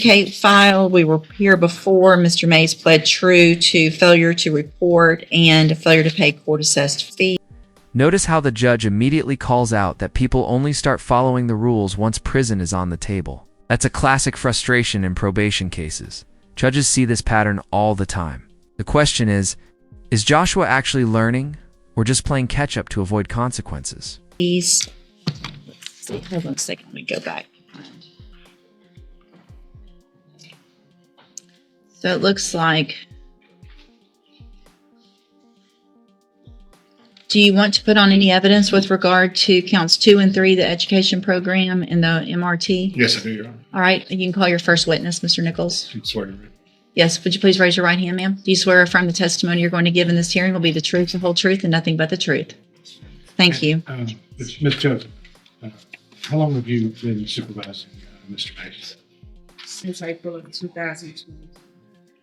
Kate filed. We were here before. Mr. Mays pled true to failure to report and failure to pay court-assessed fee. Notice how the judge immediately calls out that people only start following the rules once prison is on the table. That's a classic frustration in probation cases. Judges see this pattern all the time. The question is Joshua actually learning or just playing catch-up to avoid consequences? Let's see. Hold on a second. Let me go back. So it looks like, do you want to put on any evidence with regard to counts 2 and 3, the education program and the MRT? Yes, I do, Your Honor. All right. You can call your first witness, Mr. Nichols. I swear to you. Yes. Would you please raise your right hand, ma'am? Do you swear or affirm the testimony you're going to give in this hearing will be the truth, the whole truth, and nothing but the truth? Thank you. Ms. Joseph, how long have you been supervising Mr. Mays? Since April of 2020.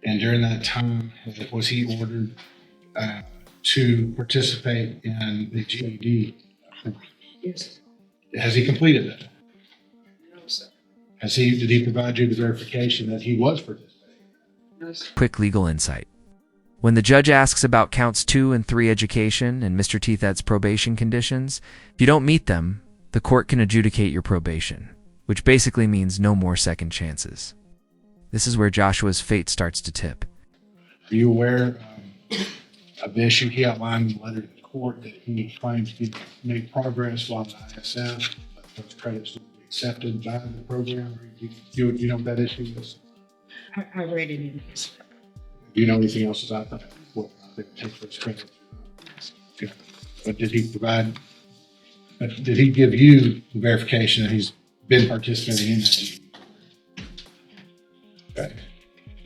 And during that time, was he ordered to participate in the GED? Yes. Has he completed that? No, sir. Did he provide you the verification that he was participating? No, sir. Quick legal insight. When the judge asks about counts 2 and 3 education and Mr. Teethed's probation conditions, if you don't meet them, the court can adjudicate your probation, which basically means no more second chances. This is where Joshua's fate starts to tip. Are you aware of the issue he outlined in the letter to the court that he claims he made progress while at ISF, but those credits would be accepted by the program? Do you know what that issue is? I read it in this. Do you know anything else about that? What they take for his credit? Okay. But did he give you the verification that he's been participating in that? Okay.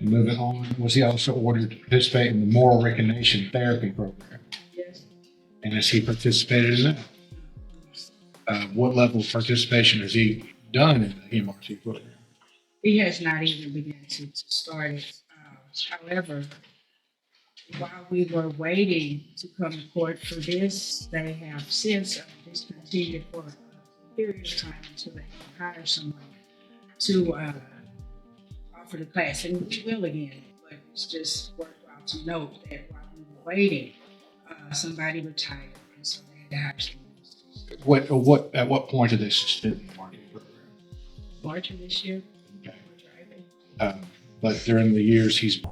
And moving on, was he also ordered to participate in the Moral Reconation Therapy program? Yes. And has he participated in that? What level of participation has he done in the MRT program? He has not even begun to start it. However, while we were waiting to come to court for this, they have since discontinued for a period of time until they hire someone to offer the class. And we will again, but it's just worthwhile to note that while we were waiting, somebody retired, and so they had to hire someone. At what point did they suspend the MRT program? March of this year. Okay. But during the years he's...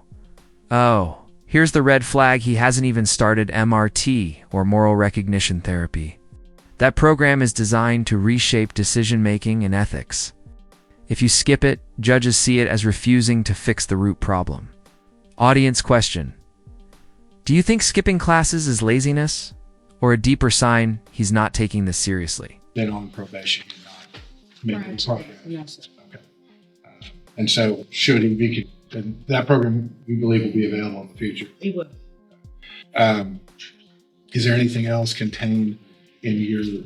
Oh, here's the red flag. He hasn't even started MRT, or Moral Recognition Therapy. That program is designed to reshape decision-making and ethics. If you skip it, judges see it as refusing to fix the root problem. Audience question. Do you think skipping classes is laziness, or a deeper sign he's not taking this seriously? Been on probation, you're not making Right. progress. Yes. Okay. And so should he be... that program, we believe, will be available in the future. He will. Is there anything else contained in your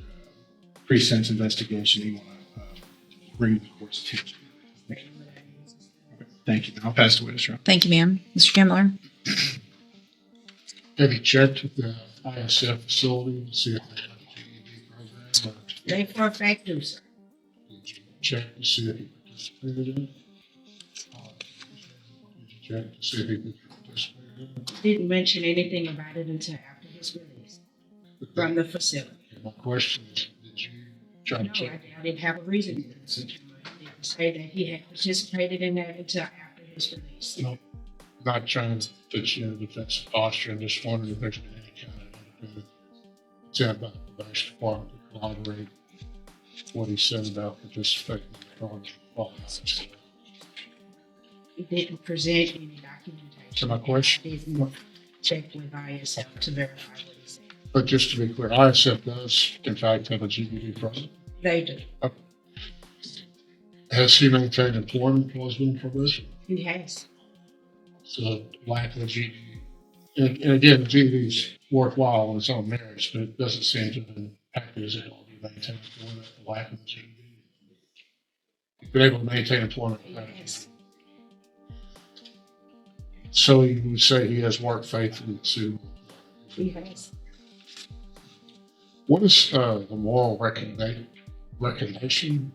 pre-sentence investigation you want to bring to the court's attention? Okay. Thank you. I'll pass the witness. Thank you, ma'am. Mr. Kimler? Have you checked the ISF facility to see if they have a GED program? They for a fact do, sir. Did you check to see if he participated in it? Did you check to see if he participated in it? Didn't mention anything about it until after his release from the facility. My question is, did you try to No, check? I didn't have a reason to. He didn't say that he had participated in that until after his release. No, not trying to put you in a defensive posture. I'm just wondering if there's been any kind of independent attempt by the probation department to corroborate what he said about participating in the program. He didn't present any documentation. So my question- He didn't check with ISF to verify what he said. But just to be clear, ISF does in fact have a GED program. They do. Has he maintained employment while he's been in probation? He has. So lack of a GED. And again, the GED is worthwhile on its own merits, but it doesn't seem to have been impacted his ability to maintain employment, the lack of the GED. He's been able to maintain employment without it. Yes. So you would say he has worked faithfully to. He has. What is the moral recognition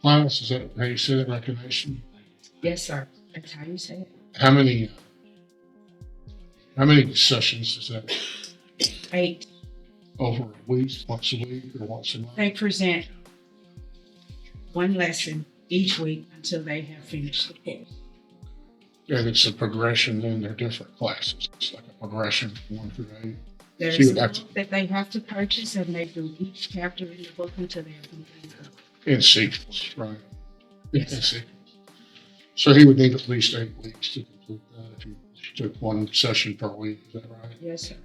class? Is that how you say it, recognition? Yes, sir. That's how you say it. How many sessions is that? 8. Over a week, once a week, or once a month? They present one lesson each week until they have finished the course. And it's a progression, then they're different classes. It's like a progression from 1 through 8. There's So you a would have book that they have to purchase, and they do each chapter in the book until they have completed it. In sequence, right? Yes. In sequence. So he would need at least 8 weeks to complete that if you took one session per week. Is that right? Yes, sir.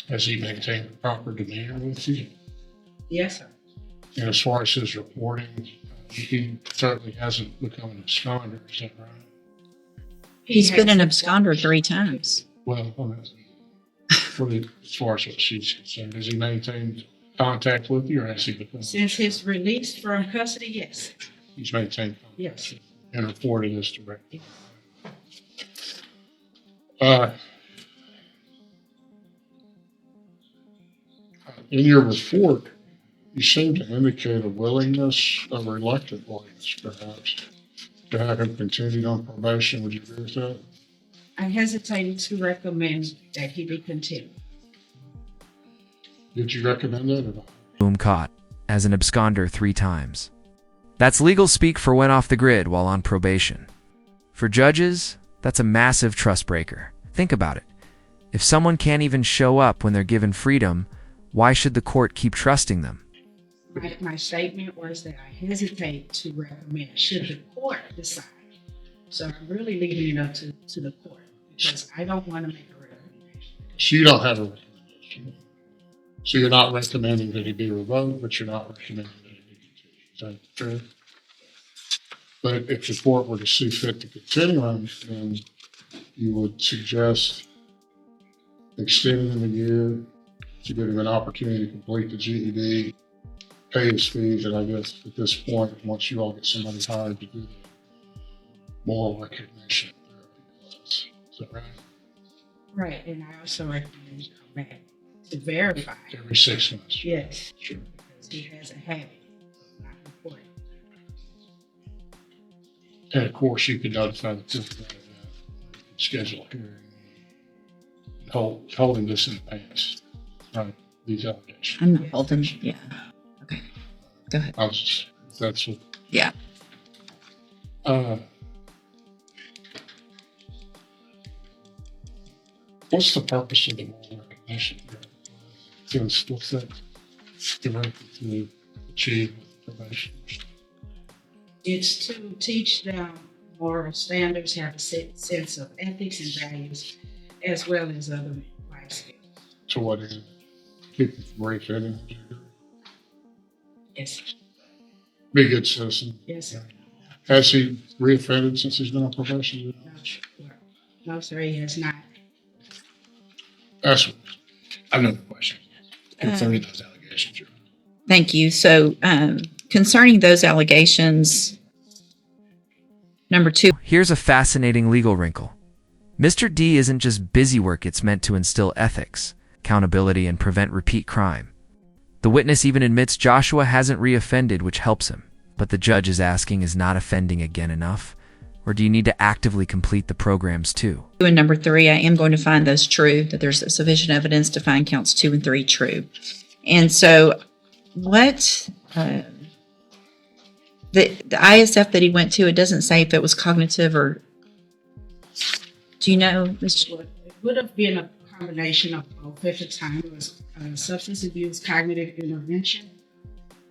Has he maintained the proper demeanor with you? Yes, sir. And as far as his reporting, he certainly hasn't become an absconder. Is that right? He's been an has- absconder 3 times. Well, I mean, as far as what she's concerned, has he maintained contact with you, or has he become? Since his release from custody, yes. He's maintained contact Yes. and reported this directly. Yes. In your report, you seem to indicate a willingness, a reluctant willingness, perhaps, to have him continued on probation. Would you agree with that? I hesitated to recommend that he be continued. Did you recommend that or not? Boom caught as an absconder 3 times. That's legal speak for when off the grid while on probation. For judges, that's a massive trust breaker. Think about it. If someone can't even show up when they're given freedom, why should the court keep trusting them? My statement was that I hesitate to recommend should the court decide. So I'm really leaving it up to the court because I don't want to make a recommendation. So you don't have a recommendation. So you're not recommending that he be revoked, but you're not recommending that he be continued. Is that true? But if the court were to see fit to continue him, then you would suggest extending him a year to give him an opportunity to complete the GED, pay his fees, and I guess at this point, once you all get somebody hired to do the Moral Reconation Therapy class. Is that right? Right, and I also recommend you come back to verify. Every 6 months. Yes, Sure. because he has a habit of not reporting. And of course, you could notify the court about that, schedule a hearing, holding this in advance, right? These allegations. I'm not holding. Yeah. Okay. Go ahead. I was just, that's what. Yeah. What's the purpose of the moral recognition? What's that directed to achieve with probation? It's to teach them moral standards, have a sense of ethics and values, as well as other life skills. To what end? Keep them from reoffending? Yes, Be a good citizen. yes, sir. Has he reoffended since he's been on probation? No, sir, he has not. That's I have another question concerning those allegations. Your Honor. Thank you. So, concerning those allegations, number 2, Here's a fascinating legal wrinkle. Mr. D isn't just busy work, it's meant to instill ethics, accountability, and prevent repeat crime. The witness even admits Joshua hasn't reoffended, which helps him. But the judge is asking, is not offending again enough? Or do you need to actively complete the programs too? and number 3, I am going to find those true, that there's sufficient evidence to find counts 2 and 3 true. And so what, the ISF that he went to, it doesn't say if it was cognitive or, do you know, Mr. It would have been a combination of both at the time. It was substance abuse cognitive intervention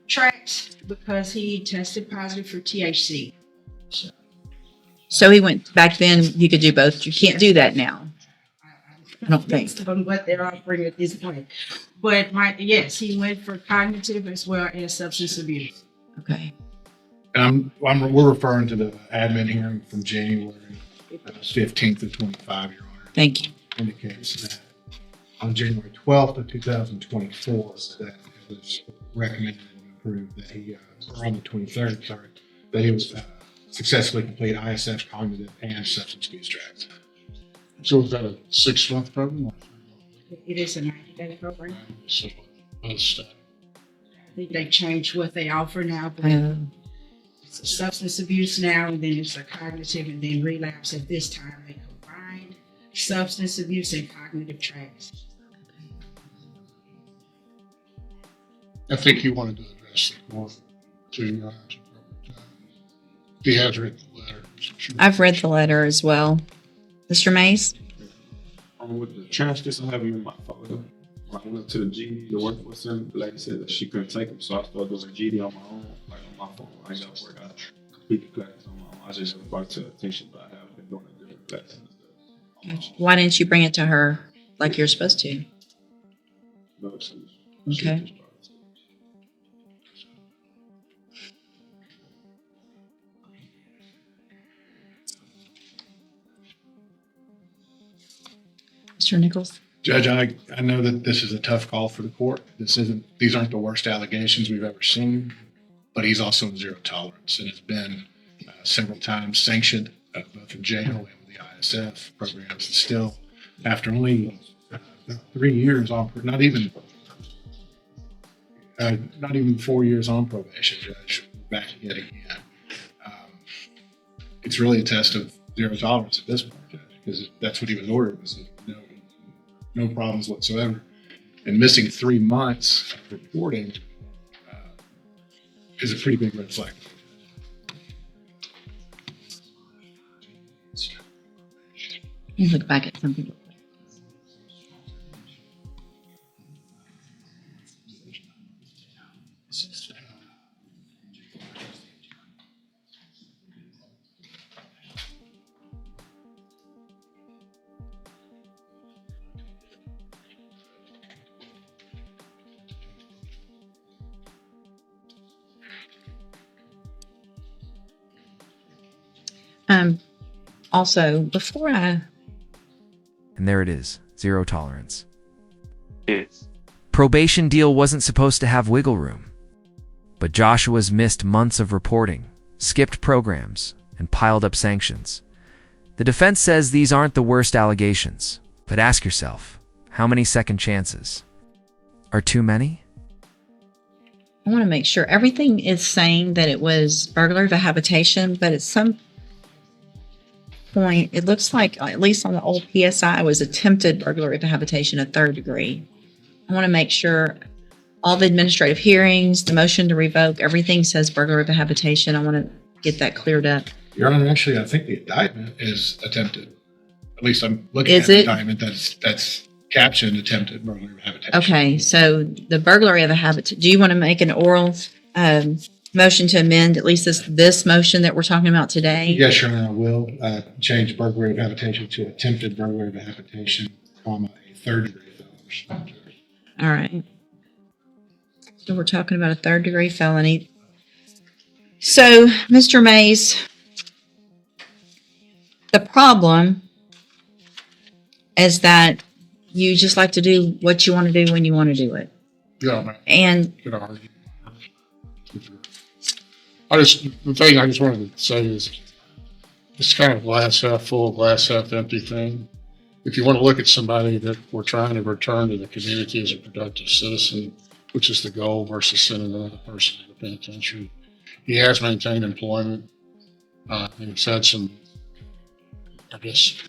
tract because he tested positive for THC. So he went, back then you could do both. You can't do that now. I don't think. Based on what they're offering at this point. But yes, he went for cognitive as well as substance abuse. Okay. And we're referring to the admin hearing from January 15th of 25, Your Honor. Thank you. Indicates that on January 12th of 2024, that it was recommended and approved that he, or on the 23rd, sorry, that he was successfully complete ISF cognitive and substance abuse tracks. So is that a 6-month program? It is a 90-day program. So, both staff. I think they changed what they offer now, but substance abuse now, and then it's a cognitive and then relapse. At this time, they combined substance abuse and cognitive tracks. I think you wanted to address the court to he has written the letter. I've read the letter as well. Mr. Mays? With the transcripts, I have you in my photo. When I went to the GD to work with him, the lady said that she couldn't take him, so I started doing GD on my own, like on my phone. I ain't got to work out complete the classes on my own. I just brought to attention, but I have been doing a different classes and stuff. Why didn't you bring it to her like you're supposed to? No, Okay. Mr. Nichols? Judge, I know that this is a tough call for the court. These aren't the worst allegations we've ever seen, but he's also in zero tolerance and has been several times sanctioned, both in jail and with the ISF programs. And still, after only 3 years on, not even 4 years on probation, Judge, back yet again. It's really a test of zero tolerance at this point, Judge, because that's what he was ordered, was no problems whatsoever. And missing 3 months of reporting is a pretty big red flag. You look back at something. Also, before I... And there it is, zero tolerance. Yes. Probation deal wasn't supposed to have wiggle room. But Joshua's missed months of reporting, skipped programs, and piled up sanctions. The defense says these aren't the worst allegations, but ask yourself, how many second chances? Are too many? I want to make sure everything is saying that it was burglary of a habitation, but at some point, it looks like, at least on the old PSI, it was attempted burglary of a habitation, a 3rd degree. I want to make sure all the administrative hearings, the motion to revoke, everything says burglary of a habitation. I want to get that cleared up. Your Honor, actually, I think the indictment is attempted. At least I'm looking Is at the it? indictment that's captioned attempted burglary of habitation. Okay, so the burglary of a habitation, do you want to make an oral motion to amend at least this motion that we're talking about today? Yes, Your Honor, I will change burglary of habitation to attempted burglary of a habitation, comma, a 3rd degree felony. All right. So we're talking about a 3rd degree felony. So, Mr. Mays, the problem is that you just like to do what you want to do when you want to do it. Yeah, man. And Good argument. The thing I just wanted to say is it's kind of glass half full, glass half empty thing. If you want to look at somebody that we're trying to return to the community as a productive citizen, which is the goal versus sending another person to the penitentiary, he has maintained employment. And he's had some, I guess,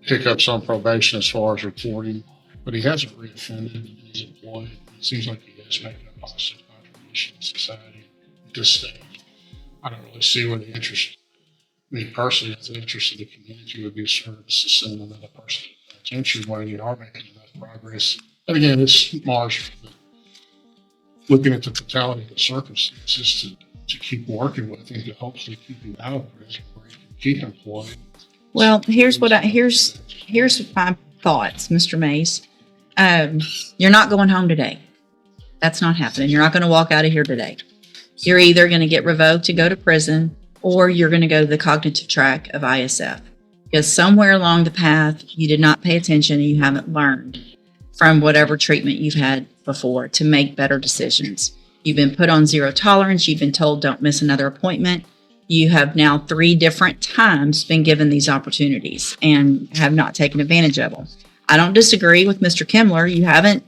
hiccups on probation as far as reporting, but he hasn't reoffended and he's employed. It seems like he is making a positive contribution to society at this stage. I don't really see where the interest, me personally, the interest of the community would be served to send another person to the penitentiary when you are making enough progress. And again, it's marginal, but looking at the totality of the circumstances to keep working with him to hopefully keep him out of prison where he can keep employed. well, here's my thoughts, Mr. Mays. You're not going home today. That's not happening. You're not going to walk out of here today. You're either going to get revoked to go to prison, or you're going to go to the cognitive track of ISF. Because somewhere along the path, you did not pay attention and you haven't learned from whatever treatment you've had before to make better decisions. You've been put on zero tolerance. You've been told don't miss another appointment. You have now 3 different times been given these opportunities and have not taken advantage of them. I don't disagree with Mr. Kimler. You haven't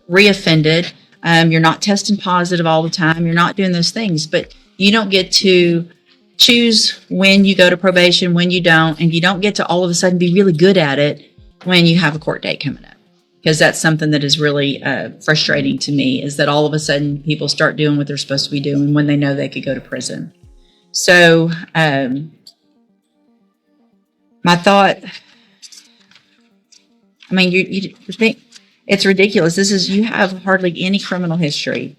reoffended. You're not testing positive all the time. You're not doing those things, but you don't get to choose when you go to probation, when you don't, and you don't get to all of a sudden be really good at it when you have a court date coming up. Because that's something that is really frustrating to me, is that all of a sudden people start doing what they're supposed to be doing when they know they could go to prison. So my thought, I mean, you think it's ridiculous. You have hardly any criminal history.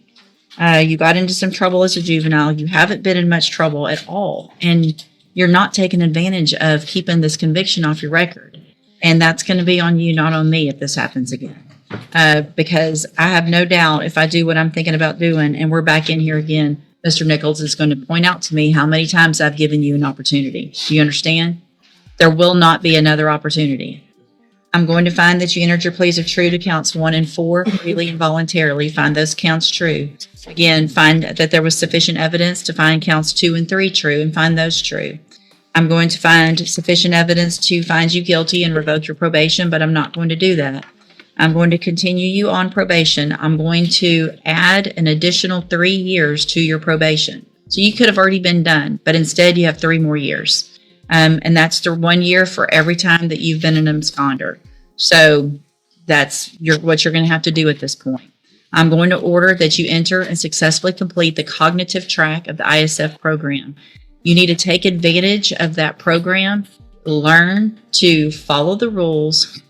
You got into some trouble as a juvenile. You haven't been in much trouble at all. And you're not taking advantage of keeping this conviction off your record. And that's going to be on you, not on me, if this happens again. Because I have no doubt if I do what I'm thinking about doing and we're back in here again, Mr. Nichols is going to point out to me how many times I've given you an opportunity. Do you understand? There will not be another opportunity. I'm going to find that you entered your pleas of true to counts 1 and 4 freely and voluntarily. Find those counts true. Again, find that there was sufficient evidence to find counts 2 and 3 true and find those true. I'm going to find sufficient evidence to find you guilty and revoke your probation, but I'm not going to do that. I'm going to continue you on probation. I'm going to add an additional 3 years to your probation. So you could have already been done, but instead you have 3 more years. And that's the 1 year for every time that you've been an absconder. So that's what you're going to have to do at this point. I'm going to order that you enter and successfully complete the cognitive track of the ISF program. You need to take advantage of that program, learn to follow the rules,